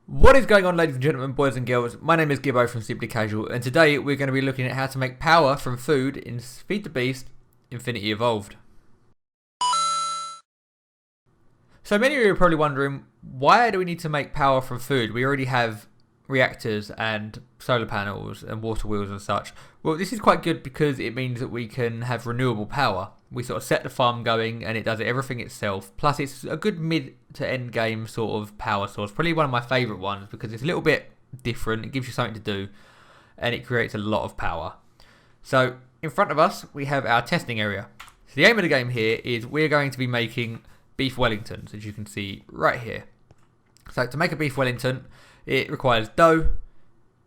What is going on, ladies and gentlemen, boys and girls? My name is Gibbo from Simply Casual, and today we're going to be looking at how to make power from food in Feed the Beast Infinity Evolved. So many of you are probably wondering, why do we need to make power from food? We already have reactors and solar panels and water wheels and such. Well, this is quite good because it means that we can have renewable power. We sort of set the farm going and it does everything itself. Plus it's a good mid to end game sort of power source. Probably one of my favourite ones because it's a little bit different. It gives you something to do and it creates a lot of power. So in front of us we have our testing area. So the aim of the game here is we're going to be making beef Wellingtons, as you can see right here. So to make a beef Wellington, it requires dough,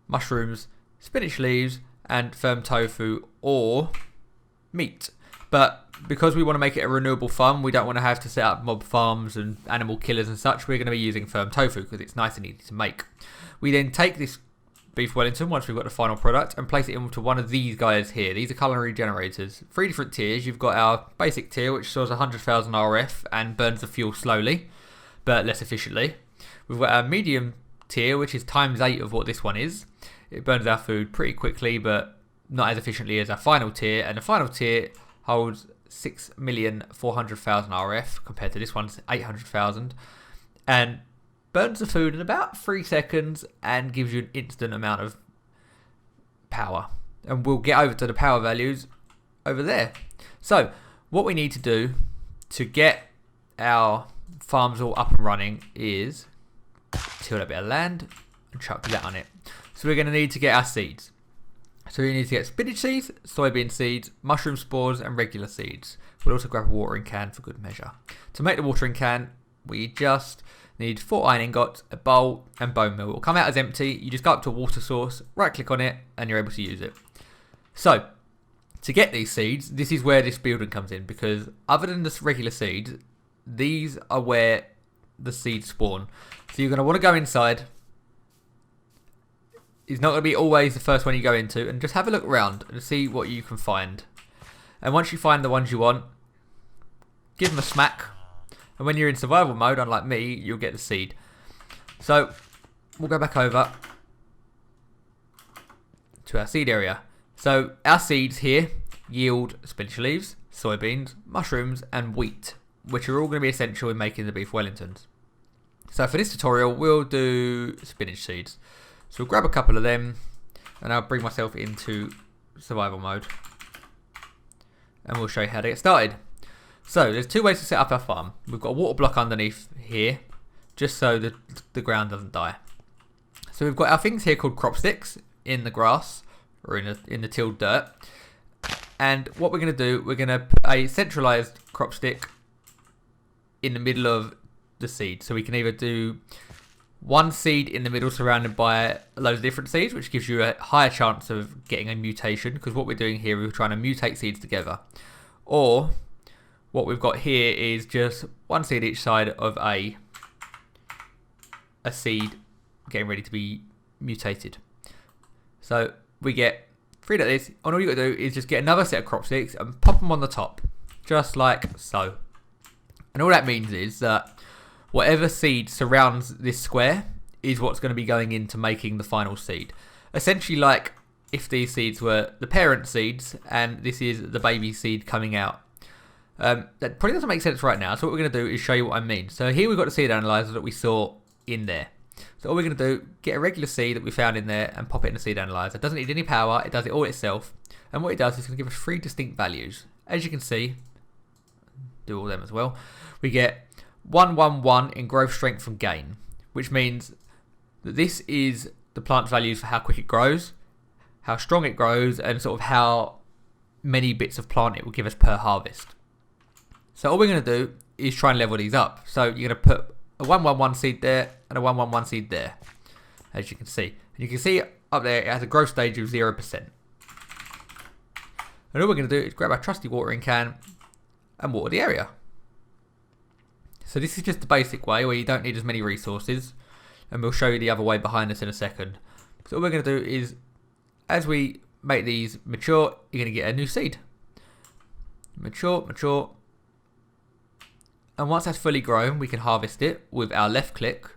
mushrooms, spinach leaves, and firm tofu or meat. But because we want to make it a renewable farm, we don't want to have to set up mob farms and animal killers and such. We're going to be using firm tofu because it's nice and easy to make. We then take this beef Wellington, once we've got the final product, and place it into one of these guys here. These are culinary generators. 3 different tiers. You've got our basic tier, which stores 100,000 RF and burns the fuel slowly, but less efficiently. We've got our medium tier, which is times 8 of what this one is. It burns our food pretty quickly, but not as efficiently as our final tier. And the final tier holds 6,400,000 RF compared to this one's 800,000, and burns the food in about 3 seconds and gives you an instant amount of power. And we'll get over to the power values over there. So what we need to do to get our farms all up and running is till a bit of land and chuck that on it. So we're going to need to get our seeds. So we need to get spinach seeds, soybean seeds, mushroom spores, and regular seeds. We'll also grab a watering can for good measure. To make the watering can, we just need 4 iron ingots, a bowl, and bone meal. It will come out as empty. You just go up to a water source, right click on it, and you're able to use it. So, to get these seeds, this is where this building comes in, because other than the regular seeds, these are where the seeds spawn. So you're going to want to go inside. It's not going to be always the first one you go into, and just have a look around and see what you can find. And once you find the ones you want, give them a smack. And when you're in survival mode, unlike me, you'll get the seed. So we'll go back over to our seed area. So our seeds here yield spinach leaves, soybeans, mushrooms, and wheat, which are all going to be essential in making the beef Wellingtons. So for this tutorial, we'll do spinach seeds. So we'll grab a couple of them, and I'll bring myself into survival mode, and we'll show you how to get started. So there's 2 ways to set up our farm. We've got a water block underneath here, just so the ground doesn't die. So we've got our things here called crop sticks in the grass, or in the tilled dirt. And what we're going to do, we're going to put a centralized crop stick in the middle of the seed. So we can either do 1 seed in the middle surrounded by loads of different seeds, which gives you a higher chance of getting a mutation, because what we're doing here, we're trying to mutate seeds together. Or what we've got here is just 1 seed each side of a seed getting ready to be mutated. So we get 3 like this, and all you got to do is just get another set of crop sticks and pop them on the top, just like so. And all that means is that whatever seed surrounds this square is what's going to be going into making the final seed. Essentially like if these seeds were the parent seeds and this is the baby seed coming out. That probably doesn't make sense right now, so what we're going to do is show you what I mean. So here we've got the seed analyzer that we saw in there. So all we're going to do, get a regular seed that we found in there and pop it in the seed analyzer. It doesn't need any power, it does it all itself. And what it does is going to give us 3 distinct values. As you can see, do all them as well, we get 111 in growth strength from gain, which means that this is the plant's values for how quick it grows, how strong it grows, and sort of how many bits of plant it will give us per harvest. So all we're going to do is try and level these up. So you're going to put a 111 seed there and a 111 seed there, as you can see. And you can see up there it has a growth stage of 0%. And all we're going to do is grab our trusty watering can and water the area. So this is just the basic way where you don't need as many resources, and we'll show you the other way behind us in a second. So all we're going to do is, as we make these mature, you're going to get a new seed. Mature, mature. And once that's fully grown, we can harvest it with our left click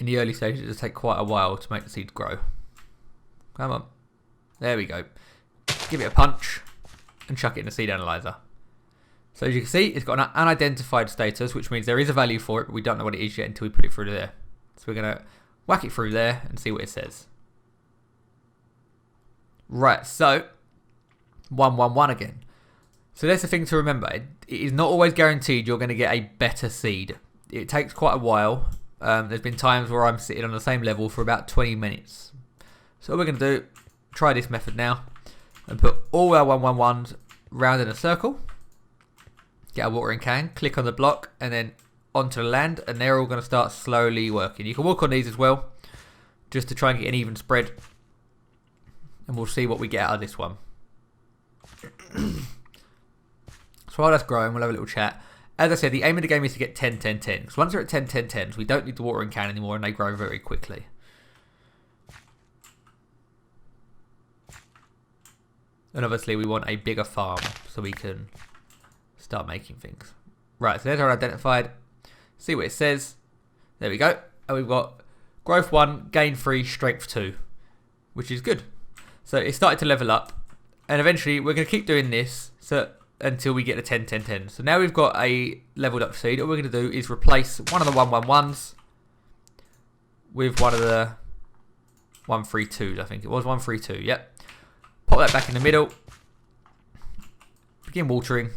in the early stages, it does take quite a while to make the seeds grow. Come on. There we go. Give it a punch and chuck it in the seed analyzer. So as you can see, it's got an unidentified status, which means there is a value for it, but we don't know what it is yet until we put it through there. So we're going to whack it through there and see what it says. Right, so 111 again. So that's the thing to remember. It is not always guaranteed you're going to get a better seed. It takes quite a while. There's been times where I'm sitting on the same level for about 20 minutes. So what we're going to do, try this method now, and put all our 111s round in a circle. Get our watering can, click on the block, and then onto the land, and they're all going to start slowly working. You can walk on these as well, just to try and get an even spread. And we'll see what we get out of this one. So while that's growing, we'll have a little chat. As I said, the aim of the game is to get 10, 10, 10. Because once we're at 10, 10, 10s, we don't need the watering can anymore, and they grow very quickly. And obviously we want a bigger farm so we can start making things. Right, so there's our identified. See what it says. There we go. And we've got growth 1, gain 3, strength 2, which is good. So it started to level up. And eventually we're going to keep doing this until we get to 10, 10, 10. So now we've got a leveled up seed. All we're going to do is replace one of the 111s with one of the 132s, I think it was. 132, yep. Pop that back in the middle. Begin watering.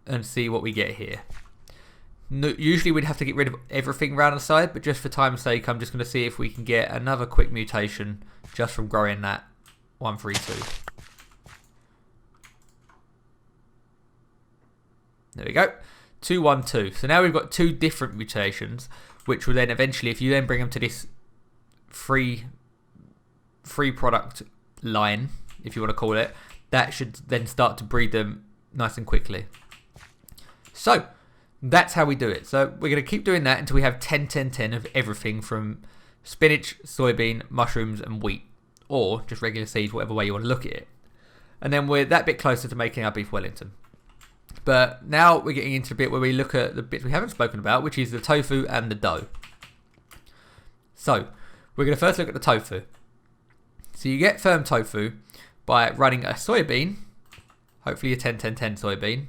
And see what we get here. Usually we'd have to get rid of everything around the side, but just for time's sake, I'm just going to see if we can get another quick mutation just from growing that 132. There we go. 212. So now we've got 2 different mutations, which will then eventually, if you then bring them to this free product line, if you want to call it, that should then start to breed them nice and quickly. So that's how we do it. So we're going to keep doing that until we have 10, 10, 10 of everything from spinach, soybean, mushrooms and wheat, or just regular seeds, whatever way you want to look at it. And then we're that bit closer to making our beef Wellington. But now we're getting into a bit where we look at the bits we haven't spoken about, which is the tofu and the dough. So we're going to first look at the tofu. So you get firm tofu by running a soybean, hopefully a 10, 10, 10 soybean,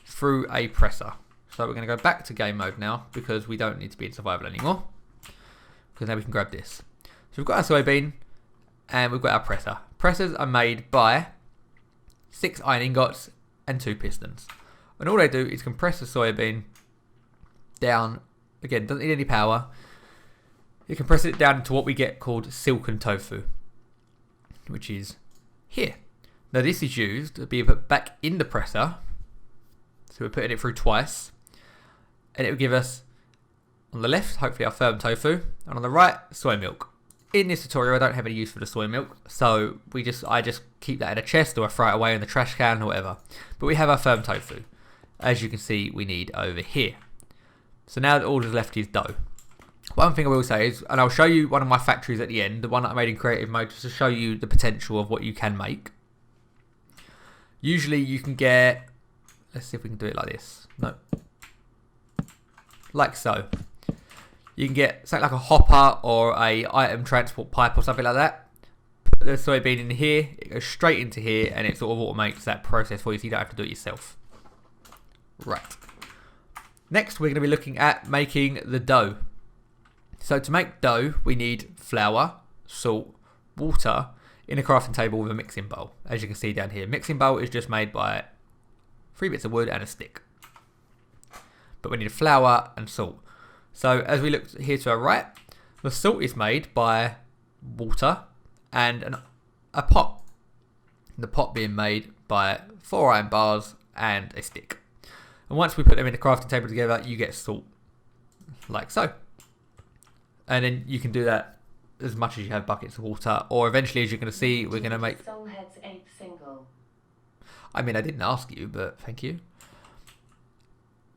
through a presser. So we're going to go back to game mode now because we don't need to be in survival anymore. Because now we can grab this. So we've got our soybean and we've got our presser. Pressers are made by 6 iron ingots and 2 pistons. And all they do is compress the soybean down. Again, doesn't need any power. You compress it down into what we get called silken tofu, which is here. Now this is used to be put back in the presser. So we're putting it through twice. And it will give us, on the left, hopefully our firm tofu. And on the right, soy milk. In this tutorial, I don't have any use for the soy milk. So I just keep that in a chest or I throw it away in the trash can or whatever. But we have our firm tofu. As you can see, we need over here. So now all that's left is dough. One thing I will say is, and I'll show you one of my factories at the end, the one that I made in creative mode, just to show you the potential of what you can make. Usually you can get, let's see if we can do it like this. No. Like so. You can get something like a hopper or a item transport pipe or something like that. Put the soybean in here, it goes straight into here and it sort of automates that process for you so you don't have to do it yourself. Right. Next we're going to be looking at making the dough. So to make dough we need flour, salt, water in a crafting table with a mixing bowl. As you can see down here, mixing bowl is just made by 3 bits of wood and a stick. But we need flour and salt. So as we look here to our right, the salt is made by water and a pot. The pot being made by 4 iron bars and a stick. And once we put them in the crafting table together, you get salt. Like so. And then you can do that as much as you have buckets of water. Or eventually, as you're going to see, we're going to make... Soulhead's 8th single. I mean, I didn't ask you, but thank you.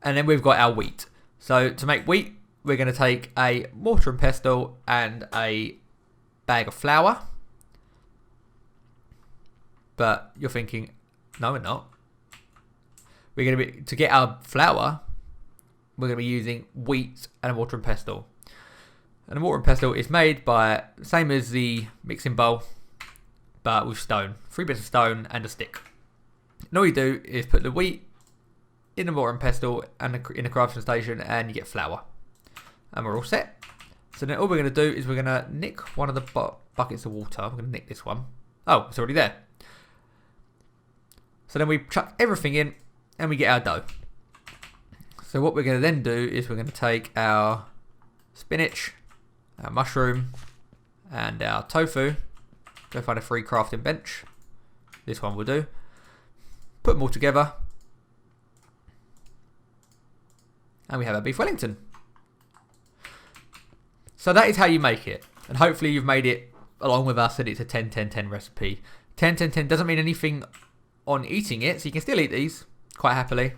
And then we've got our wheat. So to make wheat, we're going to take a mortar and pestle and a bag of flour. But you're thinking, no, we're not. We're going to be, to get our flour, we're going to be using wheat and a mortar and pestle. And a mortar and pestle is made by, same as the mixing bowl, but with stone. 3 bits of stone and a stick. And all you do is put the wheat in the mortar and pestle and in the crafting station, and you get flour. And we're all set. So then all we're going to do is we're going to nick one of the buckets of water. I'm going to nick this one. Oh, it's already there. So then we chuck everything in and we get our dough. So what we're going to then do is we're going to take our spinach, our mushroom, and our tofu. Go find a free crafting bench. This one will do. Put them all together. And we have our beef Wellington. So that is how you make it. And hopefully you've made it along with us, and it's a 10-10-10 recipe. 10-10-10 doesn't mean anything on eating it, so you can still eat these quite happily.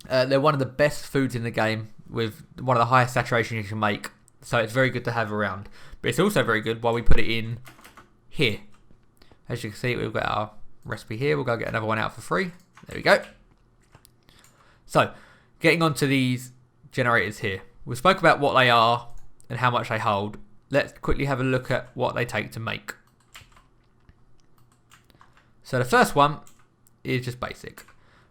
They're one of the best foods in the game, with one of the highest saturation you can make. So it's very good to have around. But it's also very good while we put it in here. As you can see, we've got our recipe here. We'll go get another one out for free. There we go. So, getting onto these generators here. We spoke about what they are and how much they hold. Let's quickly have a look at what they take to make. So the first one is just basic.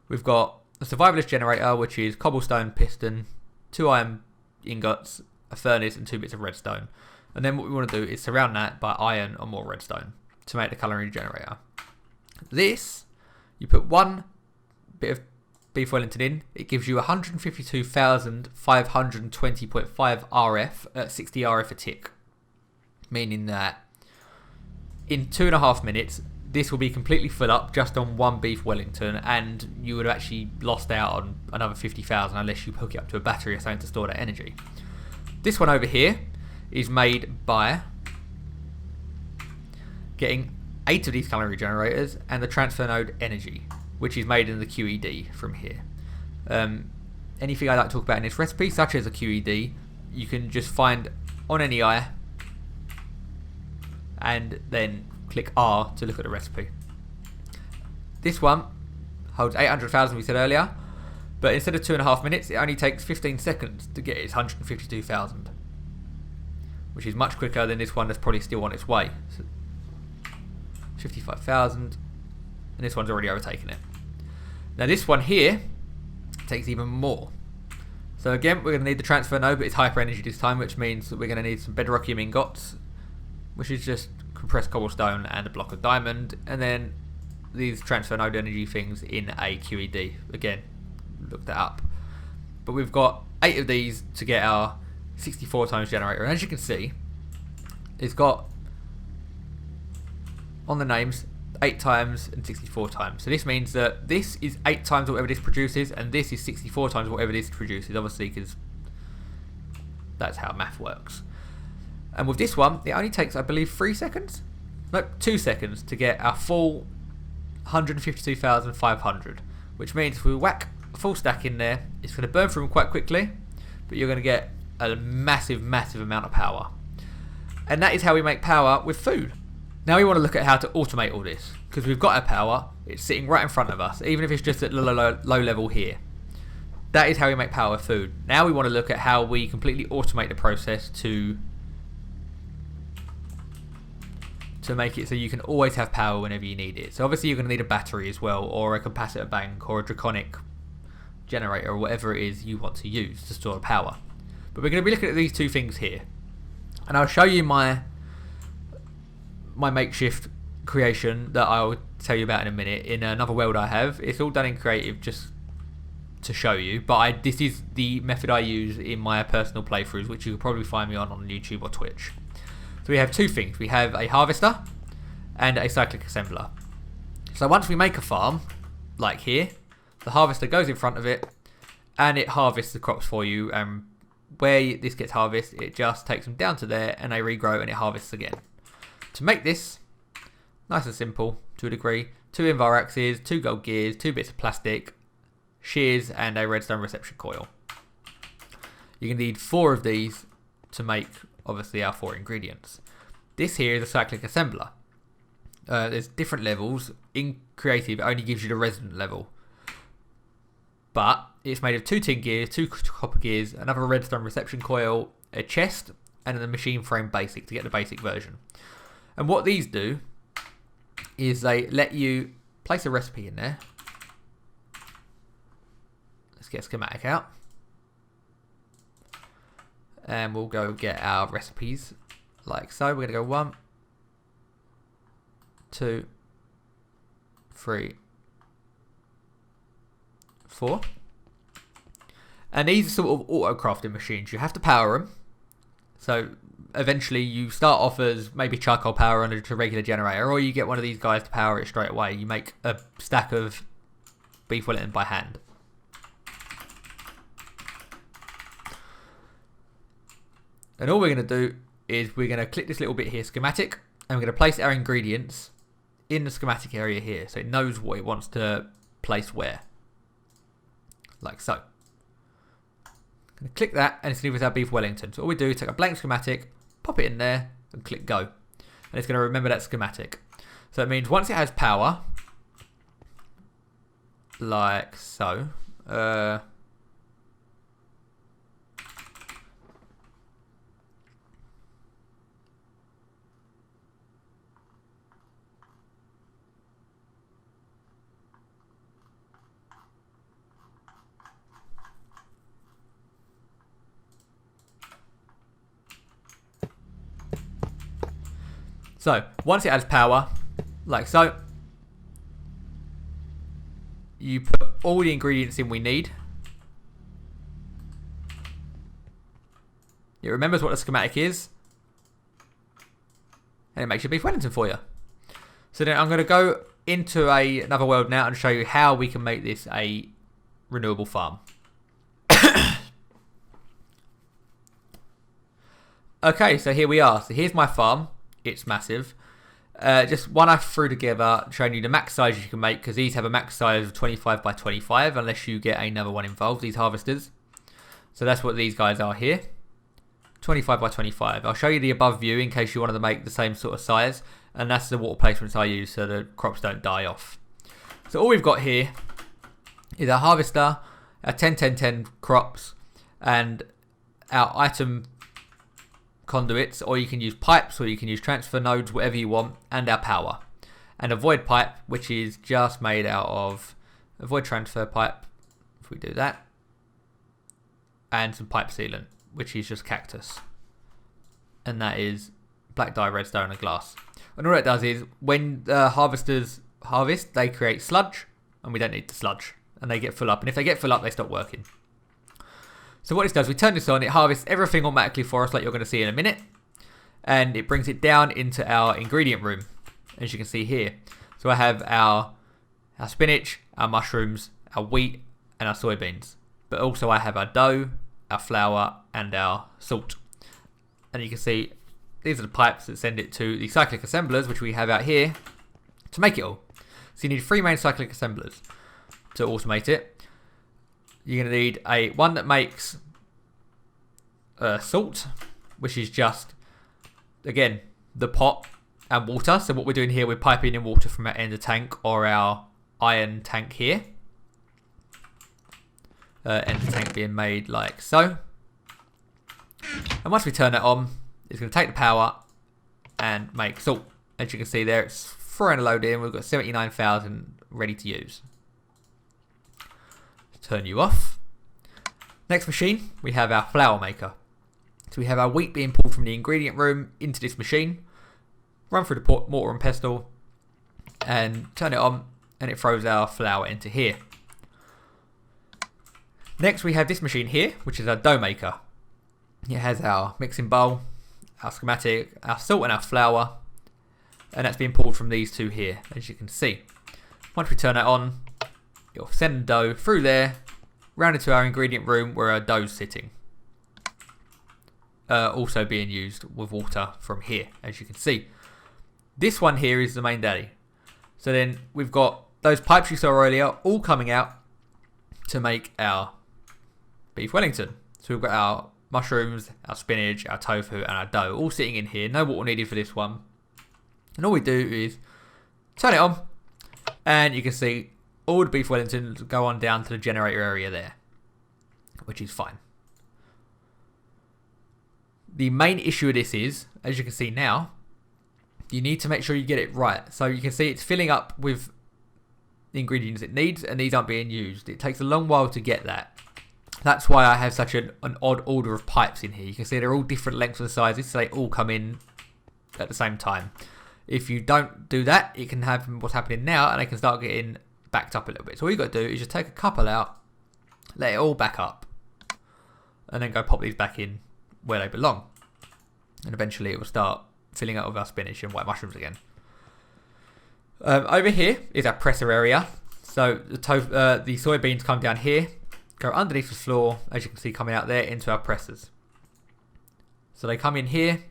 We've got a survivalist generator, which is cobblestone piston, 2 iron ingots, a furnace, and 2 bits of redstone. And then what we want to do is surround that by iron or more redstone to make the culinary generator. This, you put 1 bit of beef Wellington in, it gives you 152,520.5 RF at 60 RF a tick. Meaning that in 2.5 minutes, this will be completely full up just on 1 beef Wellington, and you would have actually lost out on another 50,000 unless you hook it up to a battery or something to store that energy. This one over here is made by getting 8 of these culinary generators and the transfer node energy, which is made in the QED from here. Anything I like to talk about in this recipe, such as a QED, you can just find on NEI and then click R to look at the recipe. This one holds 800,000, we said earlier, but instead of 2.5 minutes, it only takes 15 seconds to get its 152,000, which is much quicker than this one that's probably still on its way. So 55,000, and this one's already overtaken it. Now this one here takes even more. So again, we're going to need the transfer node, but it's hyper energy this time, which means that we're going to need some bedrockium ingots, which is just compressed cobblestone and a block of diamond, and then these transfer node energy things in a QED. Again, look that up. But we've got 8 of these to get our 64 times generator, and as you can see, it's got on the names 8 times and 64 times. So this means that this is 8 times whatever this produces, and this is 64 times whatever this produces, obviously, because that's how math works. And with this one, it only takes, I believe, 3 seconds? Nope, 2 seconds to get our full 152,500. Which means if we whack a full stack in there, it's going to burn through them quite quickly, but you're going to get a massive, massive amount of power. And that is how we make power with food. Now we want to look at how to automate all this, because we've got our power, it's sitting right in front of us, even if it's just at low level here. That is how we make power with food. Now we want to look at how we completely automate the process to make it so you can always have power whenever you need it. So obviously you're going to need a battery as well, or a capacitor bank, or a draconic generator, or whatever it is you want to use to store power. But we're going to be looking at these 2 things here, and I'll show you my makeshift creation that I'll tell you about in a minute in another world I have. It's all done in creative just to show you, but this is the method I use in my personal playthroughs, which you can probably find me on YouTube or Twitch. So we have 2 things. We have a harvester and a cyclic assembler. So once we make a farm, like here, the harvester goes in front of it and it harvests the crops for you, and where this gets harvested, it just takes them down to there and they regrow and it harvests again. To make this nice and simple to a degree, 2 invar axes, 2 gold gears, 2 bits of plastic, shears, and a redstone reception coil. You're going to need 4 of these to make, obviously, our 4 ingredients. This here is a cyclic assembler. There's different levels. In creative, it only gives you the resident level. But it's made of 2 tin gears, 2 copper gears, another redstone reception coil, a chest, and then the machine frame basic to get the basic version. And what these do is they let you place a recipe in there. Let's get a schematic out. And we'll go get our recipes like so. We're going to go 1, 2, 3, 4. And these are sort of auto crafting machines. You have to power them. So eventually you start off as maybe charcoal power on a regular generator, or you get one of these guys to power it straight away. You make a stack of beef Wellington by hand. And all we're going to do is we're going to click this little bit here, schematic, and we're going to place our ingredients in the schematic area here, so it knows what it wants to place where. Like so. I'm going to click that, and it's going to give us our beef Wellington. So all we do is take a blank schematic, pop it in there, and click go. And it's going to remember that schematic. So it means once it has power, like so, so, once it has power, like so, you put all the ingredients in we need. It remembers what the schematic is, and it makes your beef Wellington for you. So then I'm going to go into another world now and show you how we can make this a renewable farm. Okay, so here we are. So here's my farm. It's massive. Just one I threw together showing you the max size you can make, because these have a max size of 25 by 25 unless you get another one involved, these harvesters. So that's what these guys are here. 25 by 25. I'll show you the above view in case you wanted to make the same sort of size, and that's the water placements I use so the crops don't die off. So all we've got here is our harvester, our 10-10-10 crops, and our item conduits, or you can use pipes, or you can use transfer nodes, whatever you want, and our power. And a void pipe, which is just made out of a void transfer pipe, if we do that, and some pipe sealant, which is just cactus. And that is black dye, redstone, and glass. And all it does is, when the harvesters harvest, they create sludge, and we don't need the sludge, and they get full up. And if they get full up, they stop working. So what this does, we turn this on, it harvests everything automatically for us, like you're going to see in a minute. And it brings it down into our ingredient room, as you can see here. So I have our spinach, our mushrooms, our wheat, and our soybeans. But also I have our dough, our flour, and our salt. And you can see, these are the pipes that send it to the cyclic assemblers, which we have out here, to make it all. So you need 3 main cyclic assemblers to automate it. You're going to need one that makes salt, which is just, again, the pot and water. So what we're doing here, we're piping in water from our ender tank or our iron tank here. Ender tank being made like so. And once we turn it on, it's going to take the power and make salt. As you can see there, it's throwing a load in. We've got 79,000 ready to use. Turn you off. Next machine, we have our flour maker. So we have our wheat being pulled from the ingredient room into this machine, run through the mortar and pestle, and turn it on, and it throws our flour into here. Next we have this machine here, which is our dough maker. It has our mixing bowl, our schematic, our salt and our flour, and that's being pulled from these 2 here, as you can see. Once we turn it on, it'll send the dough through there, round into our ingredient room where our dough's sitting. Also being used with water from here, as you can see. This one here is the main daddy. So then we've got those pipes you saw earlier all coming out to make our beef Wellington. So we've got our mushrooms, our spinach, our tofu, and our dough all sitting in here. No water needed for this one. And all we do is turn it on, and you can see all the beef Wellingtons go on down to the generator area there. which is fine. The main issue of this is, as you can see now, you need to make sure you get it right. So you can see it's filling up with the ingredients it needs, and these aren't being used. It takes a long while to get that. That's why I have such an odd order of pipes in here. You can see they're all different lengths and sizes, so they all come in at the same time. If you don't do that, it can have what's happening now, and they can start getting backed up a little bit. So all you got to do is just take a couple out, let it all back up, and then go pop these back in where they belong. And eventually it will start filling up with our spinach and white mushrooms again. Over here is our presser area. So the soybeans come down here, go underneath the floor, as you can see coming out there, into our pressers. So they come in here,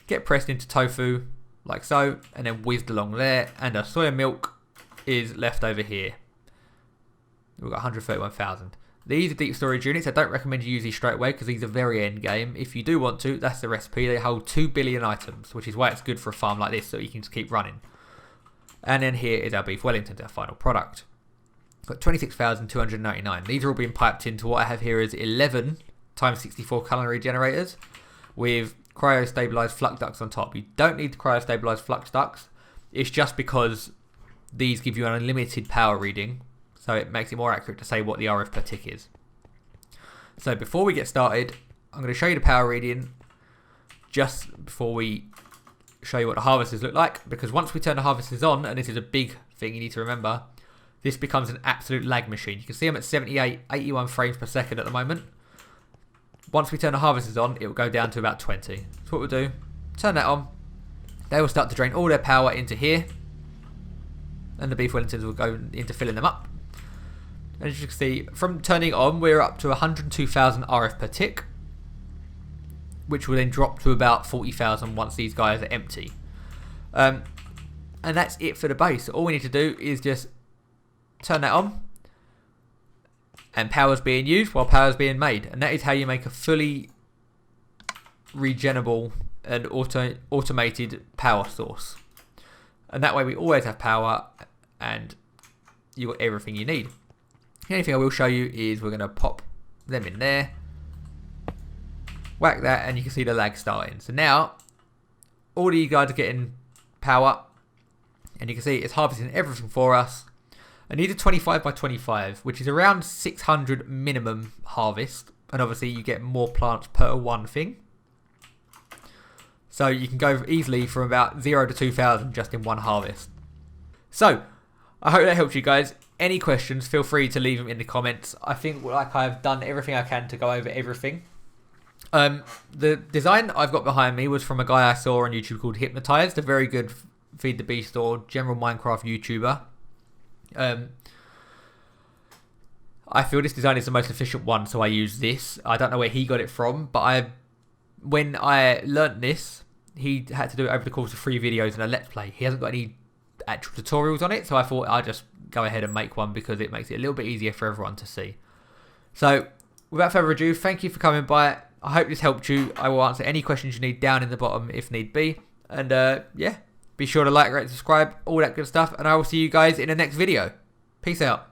get pressed into tofu, like so, and then whizzed along there, and our soya milk is left over here. We've got 131,000. These are deep storage units. I don't recommend you use these straight away because these are very end game. If you do want to, that's the recipe. They hold 2 billion items, which is why it's good for a farm like this, so you can just keep running. And then here is our beef Wellington, our final product. Got 26,299. These are all being piped into what I have here is 11 times 64 culinary generators with cryo-stabilized flux ducts on top. You don't need cryo-stabilized flux ducts. It's just because these give you an unlimited power reading, so it makes it more accurate to say what the RF per tick is. So before we get started, I'm going to show you the power reading just before we show you what the harvesters look like, because once we turn the harvesters on, and this is a big thing you need to remember, this becomes an absolute lag machine. You can see I'm at 78, 81 frames per second at the moment. Once we turn the harvesters on, it will go down to about 20. So what we'll do, turn that on, they will start to drain all their power into here, and the beef Wellingtons will go into filling them up. And as you can see, from turning it on, we're up to 102,000 RF per tick, which will then drop to about 40,000 once these guys are empty. And that's it for the base. All we need to do is just turn that on, and power's being used while power's being made. And that is how you make a fully regenerable and automated power source. And that way we always have power, and you've got everything you need. The only thing I will show you is we're going to pop them in there, whack that, and you can see the lag starting. So now all of you guys are getting power, and you can see it's harvesting everything for us. I need a 25 by 25, which is around 600 minimum harvest, and obviously you get more plants per one thing. So you can go easily from about 0 to 2,000 just in one harvest. So I hope that helps you guys. Any questions, feel free to leave them in the comments. I think like I've done everything I can to go over everything. The design I've got behind me was from a guy I saw on YouTube called Hypnotized, a very good Feed the Beast or general Minecraft YouTuber. I feel this design is the most efficient one, so I use this. I don't know where he got it from, but when I learnt this, he had to do it over the course of 3 videos and a Let's Play. He hasn't got any actual tutorials on it, so I thought I'd just go ahead and make one because it makes it a little bit easier for everyone to see. So without further ado, thank you for coming by. I hope this helped you. I will answer any questions you need down in the bottom if need be. And yeah, be sure to like, rate, subscribe, all that good stuff. And I will see you guys in the next video. Peace out.